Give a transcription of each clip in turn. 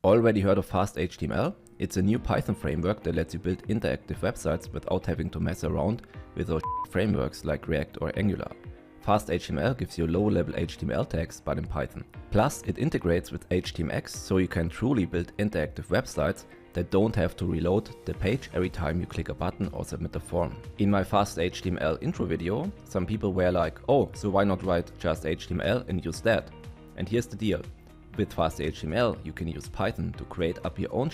Already heard of FastHTML? It's a new Python framework that lets you build interactive websites without having to mess around with those frameworks like React or Angular. FastHTML gives you low-level HTML tags, but in Python. Plus, it integrates with HTMX, so you can truly build interactive websites that don't have to reload the page every time you click a button or submit a form. In my FastHTML intro video, some people were like, oh, so why not write just HTML and use that? And here's the deal. With FastHTML, you can use Python to create up your own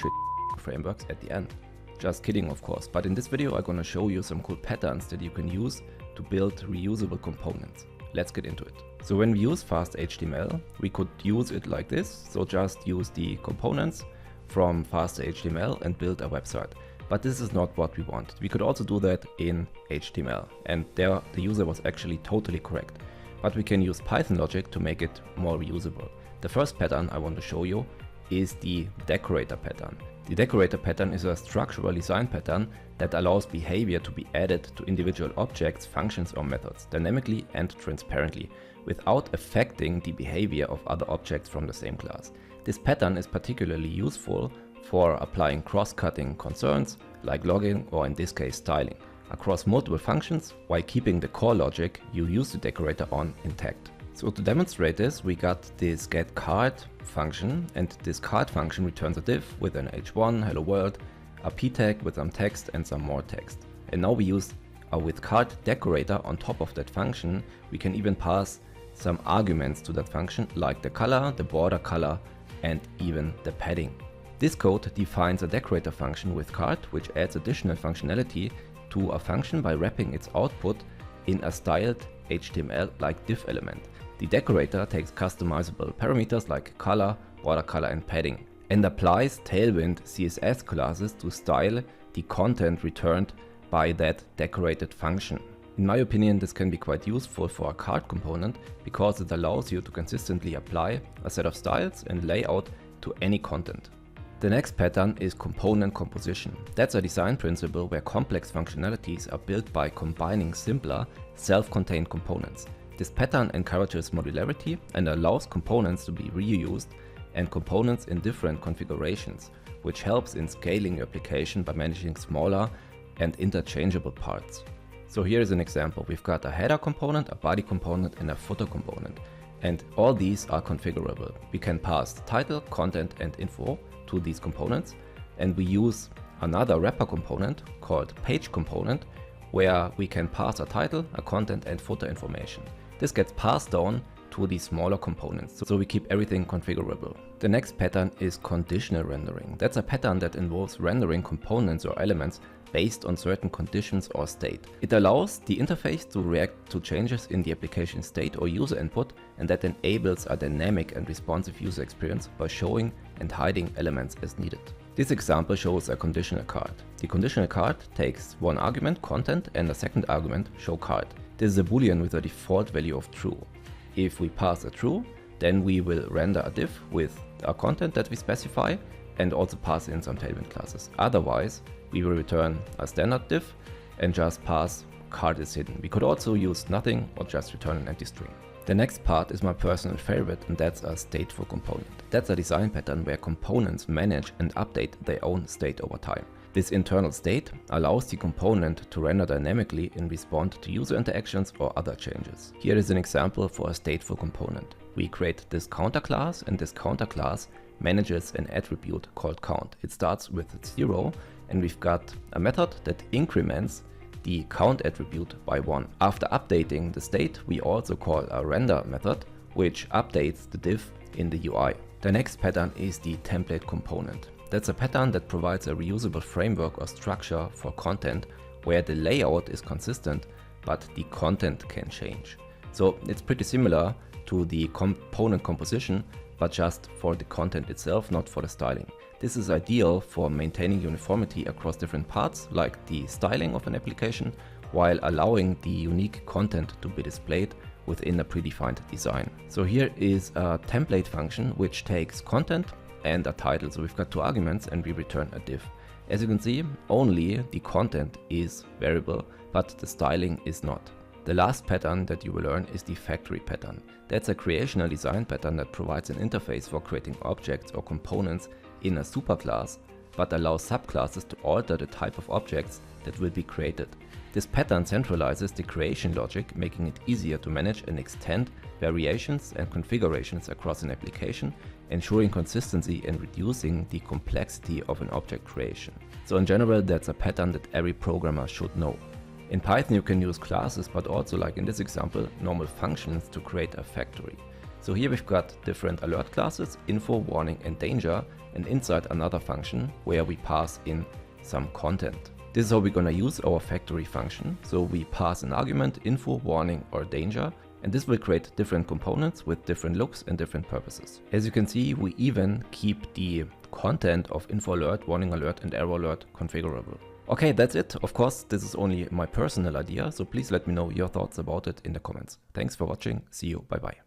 frameworks at the end. Just kidding, of course, but in this video I'm gonna show you some cool patterns that you can use to build reusable components. Let's get into it. So when we use FastHTML, we could use it like this. So just use the components from FastHTML and build a website. But this is not what we want. We could also do that in HTML, and there the user was actually totally correct. But we can use Python logic to make it more reusable. The first pattern I want to show you is the Decorator Pattern. The Decorator Pattern is a structural design pattern that allows behavior to be added to individual objects, functions or methods dynamically and transparently without affecting the behavior of other objects from the same class. This pattern is particularly useful for applying cross-cutting concerns like logging, or in this case styling, across multiple functions while keeping the core logic you use the decorator on intact. So to demonstrate this, we got this getCard function, and this card function returns a div with an h1, hello world, a p tag with some text and some more text. And now we use a withCard decorator on top of that function. We can even pass some arguments to that function like the color, the border color and even the padding. This code defines a decorator function withCard, which adds additional functionality to a function by wrapping its output in a styled HTML-like div element. The decorator takes customizable parameters like color, border color and padding, and applies Tailwind CSS classes to style the content returned by that decorated function. In my opinion, this can be quite useful for a card component because it allows you to consistently apply a set of styles and layout to any content. The next pattern is component composition. That's a design principle where complex functionalities are built by combining simpler, self-contained components. This pattern encourages modularity and allows components to be reused and components in different configurations, which helps in scaling your application by managing smaller and interchangeable parts. So here is an example. We've got a header component, a body component and a footer component, and all these are configurable. We can pass title, content and info to these components, and we use another wrapper component called page component where we can pass a title, a content and footer information. This gets passed down to the smaller components, so we keep everything configurable. The next pattern is conditional rendering. That's a pattern that involves rendering components or elements based on certain conditions or state. It allows the interface to react to changes in the application state or user input, and that enables a dynamic and responsive user experience by showing and hiding elements as needed. This example shows a conditional card. The conditional card takes one argument, content, and a second argument, show card. This is a boolean with a default value of true. If we pass a true, then we will render a div with a content that we specify and also pass in some Tailwind classes. Otherwise, we will return a standard div and just pass card is hidden. We could also use nothing or just return an empty string. The next part is my personal favorite, and that's a stateful component. That's a design pattern where components manage and update their own state over time. This internal state allows the component to render dynamically in response to user interactions or other changes. Here is an example for a stateful component. We create this counter class, and this counter class manages an attribute called count. It starts with 0, and we've got a method that increments the count attribute by 1. After updating the state, we also call a render method, which updates the div in the UI. The next pattern is the template component. That's a pattern that provides a reusable framework or structure for content where the layout is consistent, but the content can change. So it's pretty similar to the component composition, but just for the content itself, not for the styling. This is ideal for maintaining uniformity across different parts, like the styling of an application, while allowing the unique content to be displayed within a predefined design. So here is a template function which takes content and a title. So we've got two arguments and we return a div. As you can see, only the content is variable, but the styling is not. The last pattern that you will learn is the factory pattern. That's a creational design pattern that provides an interface for creating objects or components in a superclass, but allows subclasses to alter the type of objects that will be created. This pattern centralizes the creation logic, making it easier to manage and extend variations and configurations across an application, ensuring consistency and reducing the complexity of an object creation. So in general, that's a pattern that every programmer should know. In Python you can use classes, but also, like in this example, normal functions to create a factory. So here we've got different alert classes, info, warning and danger, and inside another function where we pass in some content. This is how we're gonna use our factory function. So we pass an argument, info, warning or danger, and this will create different components with different looks and different purposes. As you can see, we even keep the content of info alert, warning alert and error alert configurable. Okay, that's it. Of course, this is only my personal idea, so please let me know your thoughts about it in the comments. Thanks for watching. See you. Bye bye.